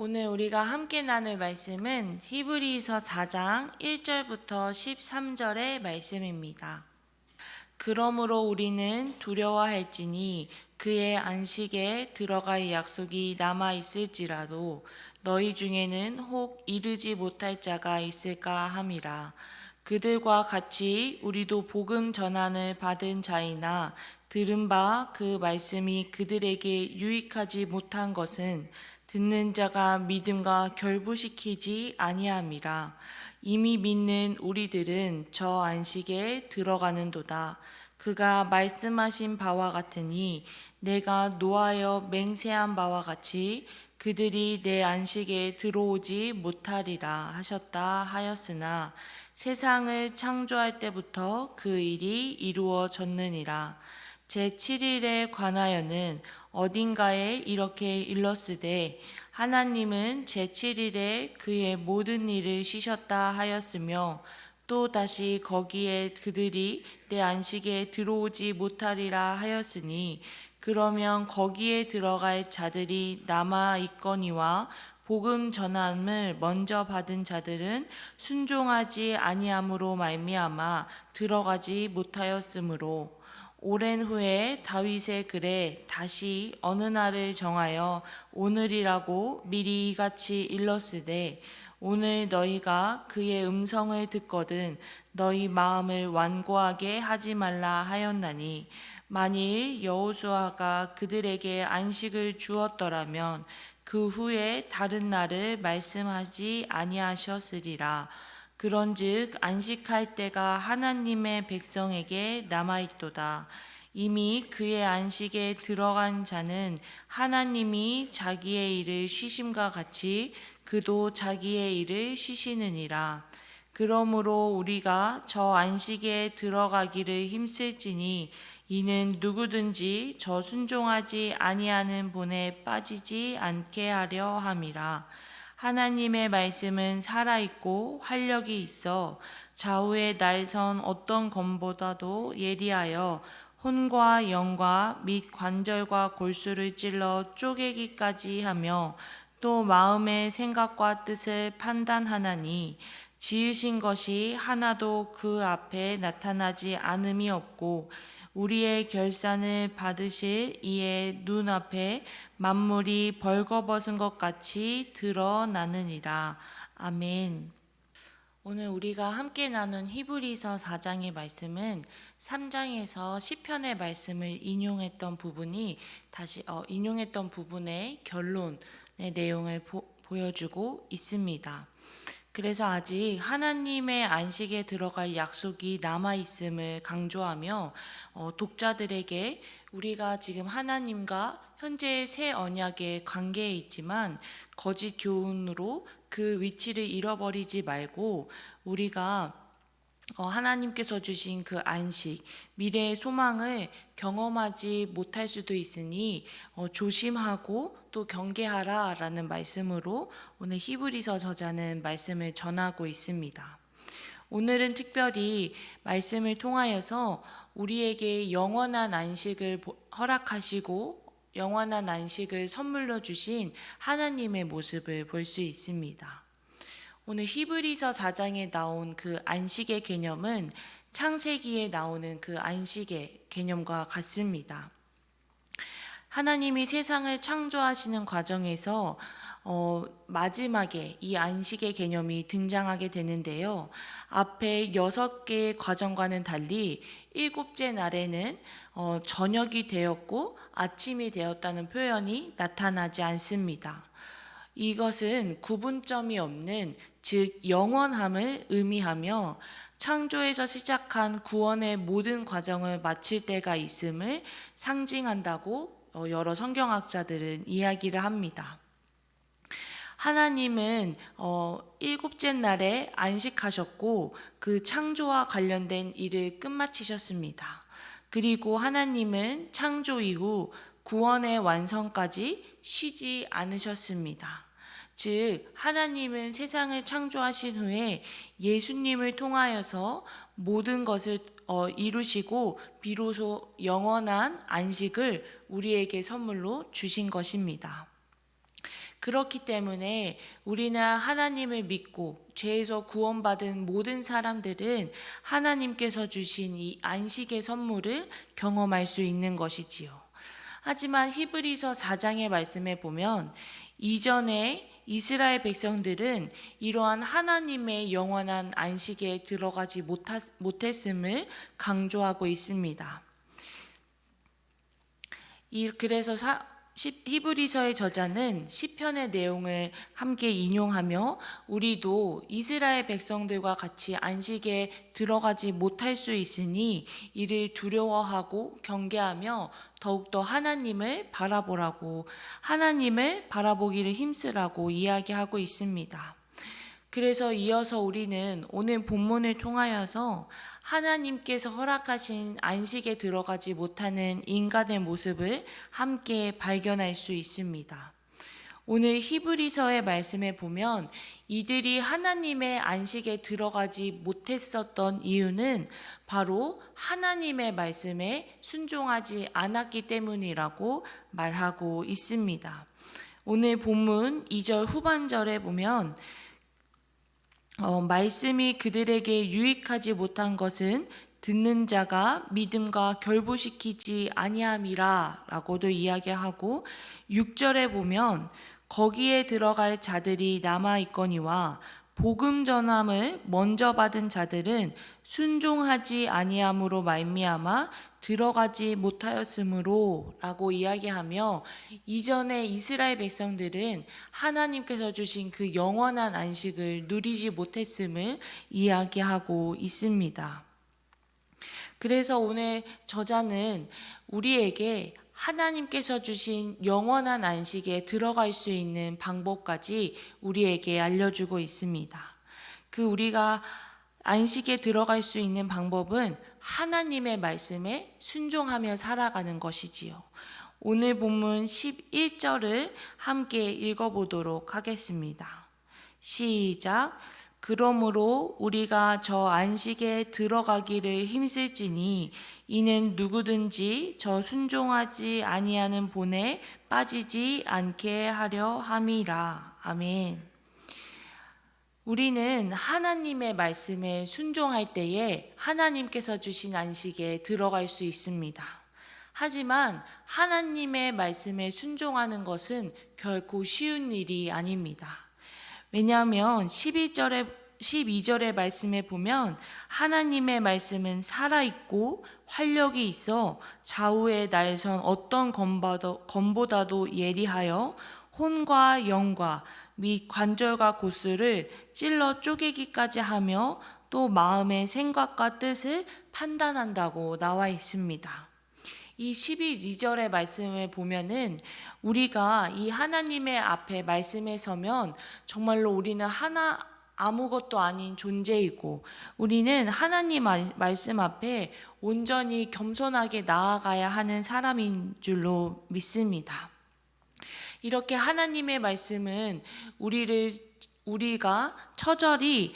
오늘 우리가 함께 나눌 말씀은 히브리서 4장 1절부터 13절의 말씀입니다. 그러므로 우리는 두려워할지니 그의 안식에 들어갈 약속이 남아 있을지라도 너희 중에는 혹 이르지 못할 자가 있을까 함이라. 그들과 같이 우리도 복음 전환을 받은 자이나 들은 바 그 말씀이 그들에게 유익하지 못한 것은 듣는 자가 믿음과 결부시키지 아니함이라. 이미 믿는 우리들은 저 안식에 들어가는도다. 그가 말씀하신 바와 같으니 내가 노하여 맹세한 바와 같이 그들이 내 안식에 들어오지 못하리라 하셨다 하였으나 세상을 창조할 때부터 그 일이 이루어졌느니라. 제7일에 관하여는 어딘가에 이렇게 일렀으되 하나님은 제7일에 그의 모든 일을 쉬셨다 하였으며 또 다시 거기에 그들이 내 안식에 들어오지 못하리라 하였으니 그러면 거기에 들어갈 자들이 남아 있거니와 복음 전함을 먼저 받은 자들은 순종하지 아니함으로 말미암아 들어가지 못하였으므로 오랜 후에 다윗의 글에 다시 어느 날을 정하여 오늘이라고 미리 이같이 일렀으되 오늘 너희가 그의 음성을 듣거든 너희 마음을 완고하게 하지 말라 하였나니 만일 여호수아가 그들에게 안식을 주었더라면 그 후에 다른 날을 말씀하지 아니하셨으리라. 그런즉 안식할 때가 하나님의 백성에게 남아있도다. 이미 그의 안식에 들어간 자는 하나님이 자기의 일을 쉬심과 같이 그도 자기의 일을 쉬시느니라. 그러므로 우리가 저 안식에 들어가기를 힘쓸지니 이는 누구든지 저 순종하지 아니하는 본에 빠지지 않게 하려 함이라. 하나님의 말씀은 살아있고 활력이 있어 좌우의 날선 어떤 검보다도 예리하여 혼과 영과 및 관절과 골수를 찔러 쪼개기까지 하며 또 마음의 생각과 뜻을 판단하나니 지으신 것이 하나도 그 앞에 나타나지 않음이 없고 우리의 결산을 받으실 이의 눈앞에 만물이 벌거벗은 것 같이 드러나느니라. 아멘. 오늘 우리가 함께 나눈 히브리서 4장의 말씀은 3장에서 시편의 말씀을 인용했던 부분이 인용했던 부분의 결론의 내용을 보여주고 있습니다. 그래서 아직 하나님의 안식에 들어갈 약속이 남아있음을 강조하며 독자들에게 우리가 지금 하나님과 현재의 새 언약의 관계에 있지만 거짓 교훈으로 그 위치를 잃어버리지 말고 우리가 하나님께서 주신 그 안식, 미래의 소망을 경험하지 못할 수도 있으니 조심하고 또 경계하라 라는 말씀으로 오늘 히브리서 저자는 말씀을 전하고 있습니다. 오늘은 특별히 말씀을 통하여서 우리에게 영원한 안식을 허락하시고 영원한 안식을 선물로 주신 하나님의 모습을 볼 수 있습니다. 오늘 히브리서 4장에 나온 그 안식의 개념은 창세기에 나오는 그 안식의 개념과 같습니다. 하나님이 세상을 창조하시는 과정에서 마지막에 이 안식의 개념이 등장하게 되는데요. 앞에 6개의 과정과는 달리 7째 날에는 저녁이 되었고 아침이 되었다는 표현이 나타나지 않습니다. 이것은 구분점이 없는 즉 영원함을 의미하며 창조에서 시작한 구원의 모든 과정을 마칠 때가 있음을 상징한다고 여러 성경학자들은 이야기를 합니다. 하나님은 7째 날에 안식하셨고 그 창조와 관련된 일을 끝마치셨습니다. 그리고 하나님은 창조 이후 구원의 완성까지 쉬지 않으셨습니다. 즉 하나님은 세상을 창조하신 후에 예수님을 통하여서 모든 것을 이루시고 비로소 영원한 안식을 우리에게 선물로 주신 것입니다. 그렇기 때문에 우리는 하나님을 믿고 죄에서 구원받은 모든 사람들은 하나님께서 주신 이 안식의 선물을 경험할 수 있는 것이지요. 하지만 히브리서 4장의 말씀에 보면 이전에 이스라엘 백성들은 이러한 하나님의 영원한 안식에 들어가지 못했음을 강조하고 있습니다. 그래서 히브리서의 저자는 시편의 내용을 함께 인용하며 우리도 이스라엘 백성들과 같이 안식에 들어가지 못할 수 있으니 이를 두려워하고 경계하며 더욱더 하나님을 바라보기를 힘쓰라고 이야기하고 있습니다. 그래서 이어서 우리는 오늘 본문을 통하여서 하나님께서 허락하신 안식에 들어가지 못하는 인간의 모습을 함께 발견할 수 있습니다. 오늘 히브리서의 말씀에 보면 이들이 하나님의 안식에 들어가지 못했었던 이유는 바로 하나님의 말씀에 순종하지 않았기 때문이라고 말하고 있습니다. 오늘 본문 2절 후반절에 보면 말씀이 그들에게 유익하지 못한 것은 듣는 자가 믿음과 결부시키지 아니함이라 라고도 이야기하고 6절에 보면 거기에 들어갈 자들이 남아있거니와 복음 전함을 먼저 받은 자들은 순종하지 아니함으로 말미암아 들어가지 못하였으므로 라고 이야기하며 이전에 이스라엘 백성들은 하나님께서 주신 그 영원한 안식을 누리지 못했음을 이야기하고 있습니다. 그래서 오늘 저자는 우리에게 하나님께서 주신 영원한 안식에 들어갈 수 있는 방법까지 우리에게 알려주고 있습니다. 우리가 안식에 들어갈 수 있는 방법은 하나님의 말씀에 순종하며 살아가는 것이지요. 오늘 본문 11절을 함께 읽어보도록 하겠습니다. 시작. 그러므로 우리가 저 안식에 들어가기를 힘쓸지니 이는 누구든지 저 순종하지 아니하는 본에 빠지지 않게 하려 함이라. 아멘. 우리는 하나님의 말씀에 순종할 때에 하나님께서 주신 안식에 들어갈 수 있습니다. 하지만 하나님의 말씀에 순종하는 것은 결코 쉬운 일이 아닙니다. 왜냐하면 12절의 말씀에 보면 하나님의 말씀은 살아있고 활력이 있어 좌우의 날선 어떤 검보다도 예리하여 혼과 영과 및 관절과 고수를 찔러 쪼개기까지 하며 또 마음의 생각과 뜻을 판단한다고 나와 있습니다. 이 12절의 말씀을 보면은 우리가 이 하나님의 앞에 말씀에 서면 정말로 우리는 아무것도 아닌 존재이고 우리는 하나님 말씀 앞에 온전히 겸손하게 나아가야 하는 사람인 줄로 믿습니다. 이렇게 하나님의 말씀은 우리가 처절히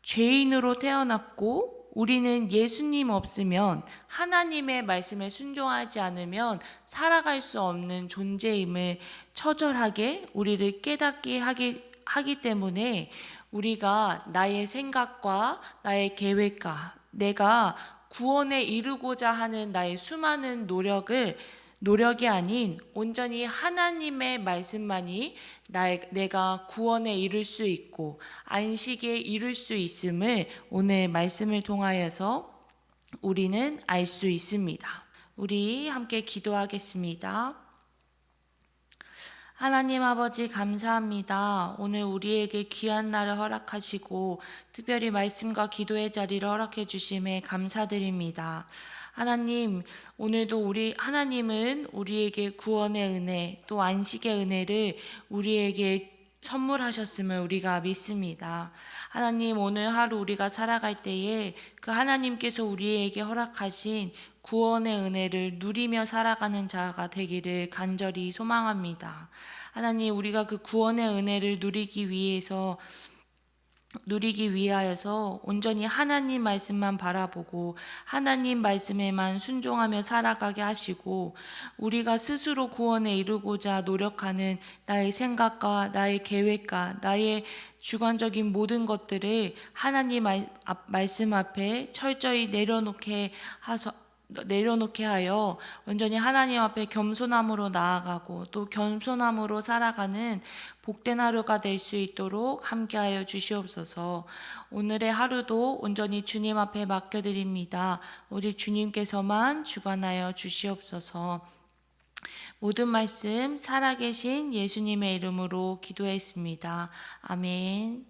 죄인으로 태어났고 우리는 예수님 없으면 하나님의 말씀에 순종하지 않으면 살아갈 수 없는 존재임을 처절하게 우리를 깨닫게 하기 때문에 우리가 나의 생각과 나의 계획과 내가 구원에 이르고자 하는 나의 수많은 노력이 아닌 온전히 하나님의 말씀만이 내가 구원에 이를 수 있고 안식에 이를 수 있음을 오늘 말씀을 통하여서 우리는 알 수 있습니다. 우리 함께 기도하겠습니다. 하나님 아버지 감사합니다. 오늘 우리에게 귀한 날을 허락하시고 특별히 말씀과 기도의 자리를 허락해 주심에 감사드립니다. 하나님, 오늘도 하나님은 우리에게 구원의 은혜 또 안식의 은혜를 우리에게 선물하셨음을 우리가 믿습니다. 하나님, 오늘 하루 우리가 살아갈 때에 그 하나님께서 우리에게 허락하신 구원의 은혜를 누리며 살아가는 자가 되기를 간절히 소망합니다. 하나님, 우리가 그 구원의 은혜를 누리기 위해서 누리기 위하여서 온전히 하나님 말씀만 바라보고 하나님 말씀에만 순종하며 살아가게 하시고, 우리가 스스로 구원에 이르고자 노력하는 나의 생각과 나의 계획과 나의 주관적인 모든 것들을 하나님 말씀 앞에 철저히 내려놓게 하여 온전히 하나님 앞에 겸손함으로 나아가고 또 겸손함으로 살아가는 복된 하루가 될 수 있도록 함께하여 주시옵소서. 오늘의 하루도 온전히 주님 앞에 맡겨드립니다. 오직 주님께서만 주관하여 주시옵소서. 모든 말씀 살아계신 예수님의 이름으로 기도했습니다. 아멘.